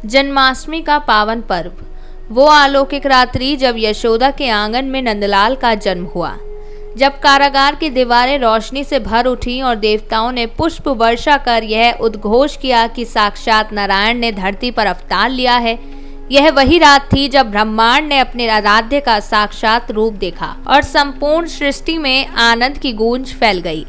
जन्माष्टमी का पावन पर्व, वो अलौकिक रात्रि जब यशोदा के आंगन में नंदलाल का जन्म हुआ, जब कारागार की दीवारें रोशनी से भर उठी और देवताओं ने पुष्प वर्षा कर यह उद्घोष किया कि साक्षात नारायण ने धरती पर अवतार लिया है। यह वही रात थी जब ब्रह्मांड ने अपने आराध्य का साक्षात रूप देखा और संपूर्ण सृष्टि में आनंद की गूंज फैल गई।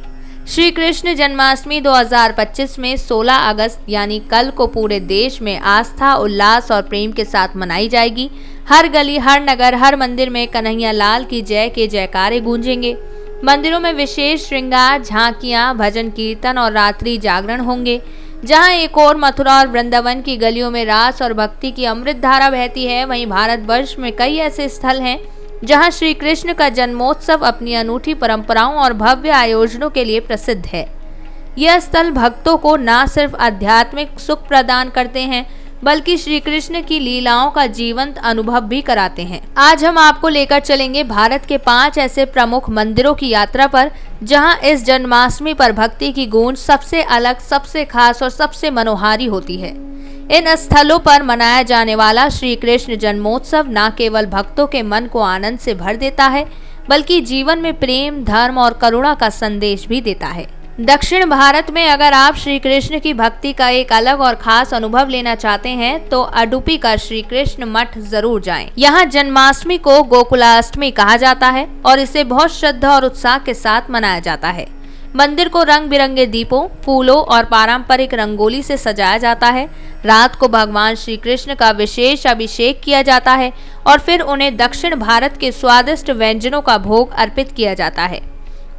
श्री कृष्ण जन्माष्टमी 2025 में 16 अगस्त यानी कल को पूरे देश में आस्था, उल्लास और प्रेम के साथ मनाई जाएगी। हर गली, हर नगर, हर मंदिर में कन्हैया लाल की जय के जयकारे गूंजेंगे। मंदिरों में विशेष श्रृंगार, झांकियां, भजन कीर्तन और रात्रि जागरण होंगे। जहां एक और मथुरा और वृंदावन की गलियों में रास और भक्ति की अमृत धारा बहती है, वहीं भारतवर्ष में कई ऐसे स्थल हैं जहां श्री कृष्ण का जन्मोत्सव अपनी अनूठी परंपराओं और भव्य आयोजनों के लिए प्रसिद्ध है। यह स्थल भक्तों को न सिर्फ आध्यात्मिक सुख प्रदान करते हैं, बल्कि श्री कृष्ण की लीलाओं का जीवंत अनुभव भी कराते हैं। आज हम आपको लेकर चलेंगे भारत के 5 ऐसे प्रमुख मंदिरों की यात्रा पर, जहां इस जन्माष्टमी पर भक्ति की गूंज सबसे अलग, सबसे खास और सबसे मनोहारी होती है। इन स्थलों पर मनाया जाने वाला श्री कृष्ण जन्मोत्सव न केवल भक्तों के मन को आनंद से भर देता है, बल्कि जीवन में प्रेम, धर्म और करुणा का संदेश भी देता है। दक्षिण भारत में अगर आप श्री कृष्ण की भक्ति का एक अलग और खास अनुभव लेना चाहते हैं तो अडुपी का श्री कृष्ण मठ जरूर जाएं। यहाँ जन्माष्टमी को गोकुलाष्टमी कहा जाता है और इसे बहुत श्रद्धा और उत्साह के साथ मनाया जाता है। मंदिर को रंग बिरंगे दीपों, फूलों और पारंपरिक रंगोली से सजाया जाता है। रात को भगवान श्री कृष्ण का विशेष अभिषेक किया जाता है और फिर उन्हें दक्षिण भारत के स्वादिष्ट व्यंजनों का भोग अर्पित किया जाता है।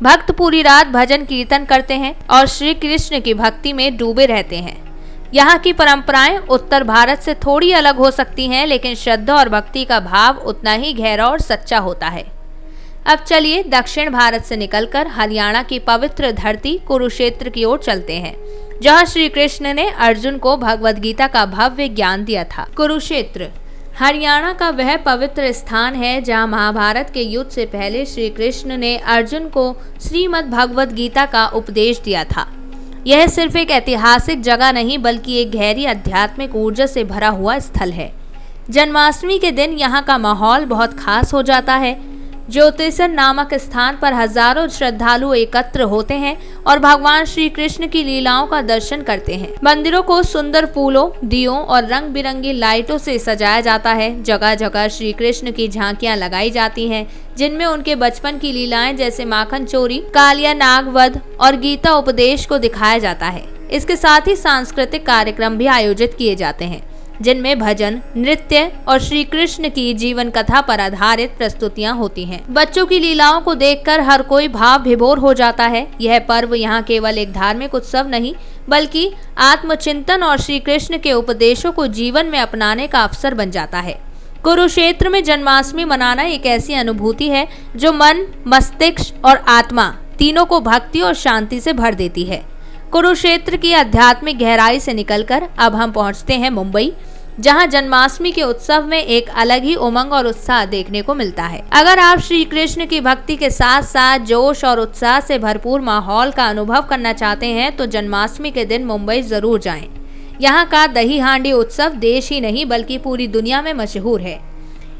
भक्त पूरी रात भजन कीर्तन करते हैं और श्री कृष्ण की भक्ति में डूबे रहते हैं। यहाँ की परंपराएं उत्तर भारत से थोड़ी अलग हो सकती हैं, लेकिन श्रद्धा और भक्ति का भाव उतना ही गहरा और सच्चा होता है। अब चलिए दक्षिण भारत से निकलकर हरियाणा की पवित्र धरती कुरुक्षेत्र की ओर चलते हैं, जहाँ श्री कृष्ण ने अर्जुन को भगवद गीता का भव्य ज्ञान दिया था। कुरुक्षेत्र हरियाणा का वह पवित्र स्थान है जहाँ महाभारत के युद्ध से पहले श्री कृष्ण ने अर्जुन को श्रीमद् भगवद गीता का उपदेश दिया था। यह सिर्फ एक ऐतिहासिक जगह नहीं, बल्कि एक गहरी आध्यात्मिक ऊर्जा से भरा हुआ स्थल है। जन्माष्टमी के दिन यहाँ का माहौल बहुत खास हो जाता है। ज्योतिषर नामक स्थान पर हजारों श्रद्धालु एकत्र होते हैं और भगवान श्री कृष्ण की लीलाओं का दर्शन करते हैं। मंदिरों को सुंदर फूलों, दियों और रंग बिरंगी लाइटों से सजाया जाता है। जगह जगह श्री कृष्ण की झांकियां लगाई जाती हैं, जिनमें उनके बचपन की लीलाएं जैसे माखन चोरी, कालिया नाग वध और गीता उपदेश को दिखाया जाता है। इसके साथ ही सांस्कृतिक कार्यक्रम भी आयोजित किए जाते हैं, जिनमें भजन, नृत्य और श्री कृष्ण की जीवन कथा पर आधारित प्रस्तुतियां होती हैं। बच्चों की लीलाओं को देखकर हर कोई भाव विभोर हो जाता है। यह पर्व यहाँ केवल एक धार्मिक उत्सव नहीं, बल्कि आत्मचिंतन और श्री कृष्ण के उपदेशों को जीवन में अपनाने का अवसर बन जाता है। कुरुक्षेत्र में जन्माष्टमी मनाना एक ऐसी अनुभूति है जो मन, मस्तिष्क और आत्मा तीनों को भक्ति और शांति से भर देती है। कुरुक्षेत्र की आध्यात्मिक गहराई से निकलकर अब हम पहुंचते हैं मुंबई, जहां जन्माष्टमी के उत्सव में एक अलग ही उमंग और उत्साह देखने को मिलता है। अगर आप श्री कृष्ण की भक्ति के साथ साथ जोश और उत्साह से भरपूर माहौल का अनुभव करना चाहते हैं तो जन्माष्टमी के दिन मुंबई जरूर जाएं। यहाँ का दही हांडी उत्सव देश ही नहीं बल्कि पूरी दुनिया में मशहूर है।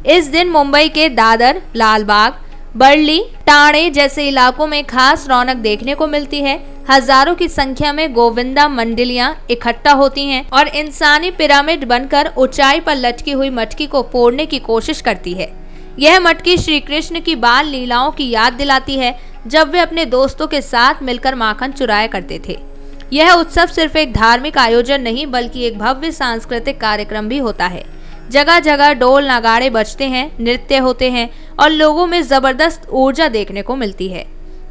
इस दिन मुंबई के दादर, लालबाग, बर्ली, टाणे जैसे इलाकों में खास रौनक देखने को मिलती है। हजारों की संख्या में गोविंदा मंडलियां इकट्ठा होती हैं और इंसानी पिरामिड बनकर ऊंचाई पर लटकी हुई मटकी को फोड़ने की कोशिश करती है। यह मटकी श्री कृष्ण की बाल लीलाओं की याद दिलाती है, जब वे अपने दोस्तों के साथ मिलकर माखन चुराया करते थे। यह उत्सव सिर्फ एक धार्मिक आयोजन नहीं, बल्कि एक भव्य सांस्कृतिक कार्यक्रम भी होता है। जगह जगह डोल नगाड़े बजते हैं, नृत्य होते हैं और लोगों में जबरदस्त ऊर्जा देखने को मिलती है।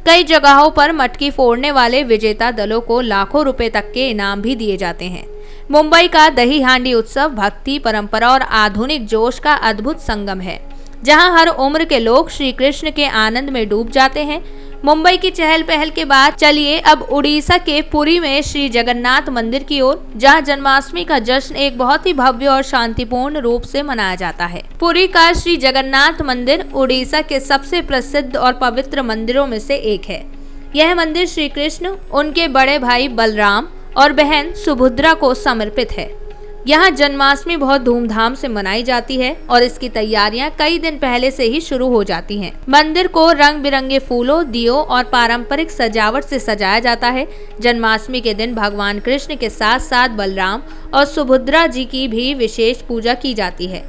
कई जगहों पर मटकी फोड़ने वाले विजेता दलों को लाखों रुपए तक के इनाम भी दिए जाते हैं। मुंबई का दही हांडी उत्सव भक्ति, परंपरा और आधुनिक जोश का अद्भुत संगम है, जहां हर उम्र के लोग श्री कृष्ण के आनंद में डूब जाते हैं। मुंबई की चहल पहल के बाद चलिए अब उड़ीसा के पुरी में श्री जगन्नाथ मंदिर की ओर, जहां जन्माष्टमी का जश्न एक बहुत ही भव्य और शांतिपूर्ण रूप से मनाया जाता है। पुरी का श्री जगन्नाथ मंदिर उड़ीसा के सबसे प्रसिद्ध और पवित्र मंदिरों में से एक है। यह मंदिर श्री कृष्ण, उनके बड़े भाई बलराम और बहन सुभद्रा को समर्पित है। यहाँ जन्माष्टमी बहुत धूमधाम से मनाई जाती है और इसकी तैयारियां कई दिन पहले से ही शुरू हो जाती हैं। मंदिर को रंग बिरंगे फूलों, दियों और पारंपरिक सजावट से सजाया जाता है। जन्माष्टमी के दिन भगवान कृष्ण के साथ साथ बलराम और सुभद्रा जी की भी विशेष पूजा की जाती है।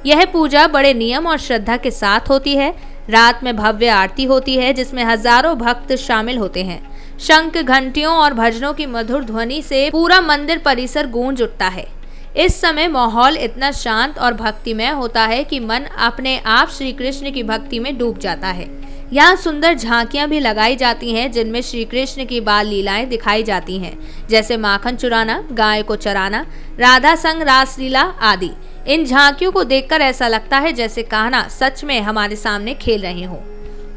यह पूजा बड़े नियम और श्रद्धा के साथ होती है। रात में भव्य आरती होती है जिसमें हजारों भक्त शामिल होते हैं। शंख, घंटियों और भजनों की मधुर ध्वनि से पूरा मंदिर परिसर गूंज उठता है। इस समय माहौल इतना शांत और भक्तिमय होता है कि मन अपने आप श्री कृष्ण की भक्ति में डूब जाता है। यहाँ सुंदर झांकियां भी लगाई जाती हैं जिनमें श्री कृष्ण की बाल लीलाएं दिखाई जाती हैं, जैसे माखन चुराना, गाय को चराना, राधा संग रासलीला आदि। इन झांकियों को देखकर ऐसा लगता है जैसे कान्हा सच में हमारे सामने खेल रहे हों।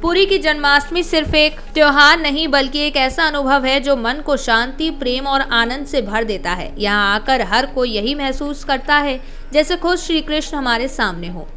पुरी की जन्माष्टमी सिर्फ एक त्योहार नहीं बल्कि एक ऐसा अनुभव है जो मन को शांति, प्रेम और आनंद से भर देता है। यहाँ आकर हर कोई यही महसूस करता है जैसे खुद श्री कृष्ण हमारे सामने हो।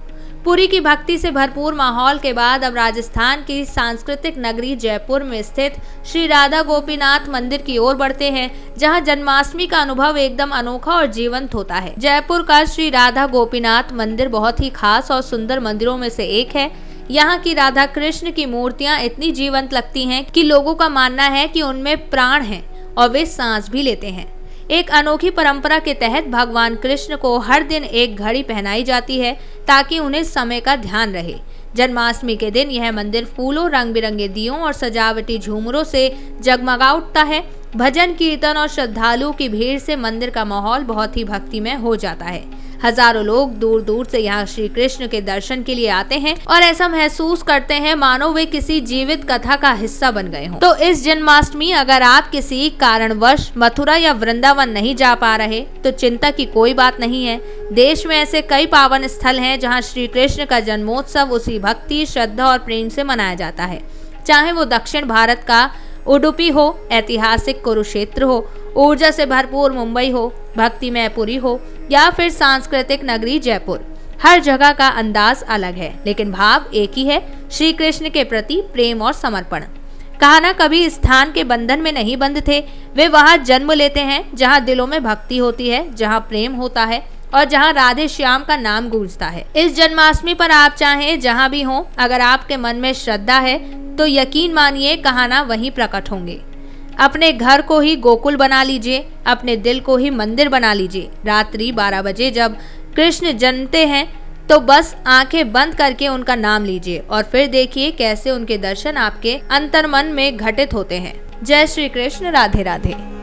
पुरी की भक्ति से भरपूर माहौल के बाद अब राजस्थान की सांस्कृतिक नगरी जयपुर में स्थित श्री राधा गोपीनाथ मंदिर की ओर बढ़ते हैं, जहां जन्माष्टमी का अनुभव एकदम अनोखा और जीवंत होता है। जयपुर का श्री राधा गोपीनाथ मंदिर बहुत ही खास और सुंदर मंदिरों में से एक है। यहाँ की राधा कृष्ण की मूर्तियाँ इतनी जीवंत लगती हैं कि लोगों का मानना है कि उनमें प्राण है और वे सांस भी लेते हैं। एक अनोखी परंपरा के तहत भगवान कृष्ण को हर दिन एक घड़ी पहनाई जाती है ताकि उन्हें समय का ध्यान रहे। जन्माष्टमी के दिन यह मंदिर फूलों, रंग बिरंगे दियों और सजावटी झूमरों से जगमगा उठता है। भजन, कीर्तन और श्रद्धालुओं की भीड़ से मंदिर का माहौल बहुत ही भक्तिमय हो जाता है। हजारों लोग दूर दूर से यहाँ श्री कृष्ण के दर्शन के लिए आते हैं और ऐसा महसूस करते हैं मानो वे किसी जीवित कथा का हिस्सा बन गए हों। तो इस जन्माष्टमी अगर आप किसी कारणवश मथुरा या वृंदावन नहीं जा पा रहे तो चिंता की कोई बात नहीं है। देश में ऐसे कई पावन स्थल हैं जहाँ श्री कृष्ण का जन्मोत्सव उसी भक्ति, श्रद्धा और प्रेम से मनाया जाता है। चाहे वो दक्षिण भारत का उडुपी हो, ऐतिहासिक कुरुक्षेत्र हो, ऊर्जा से भरपूर मुंबई हो, भक्तिमय पुरी हो या फिर सांस्कृतिक नगरी जयपुर, हर जगह का अंदाज अलग है लेकिन भाव एक ही है, श्री कृष्ण के प्रति प्रेम और समर्पण। कहा कभी स्थान के बंधन में नहीं बंध थे, वे वहां जन्म लेते हैं जहां दिलों में भक्ति होती है, जहां प्रेम होता है और जहां राधे श्याम का नाम गूंजता है। इस जन्माष्टमी पर आप चाहें जहां भी हों, अगर आपके मन में श्रद्धा है तो यकीन मानिए कहाना वहीं प्रकट होंगे। अपने घर को ही गोकुल बना लीजिए, अपने दिल को ही मंदिर बना लीजिए। रात्रि 12 बजे जब कृष्ण जन्मते हैं तो बस आंखें बंद करके उनका नाम लीजिए और फिर देखिए कैसे उनके दर्शन आपके अंतर्मन में घटित होते हैं। जय श्री कृष्ण, राधे राधे।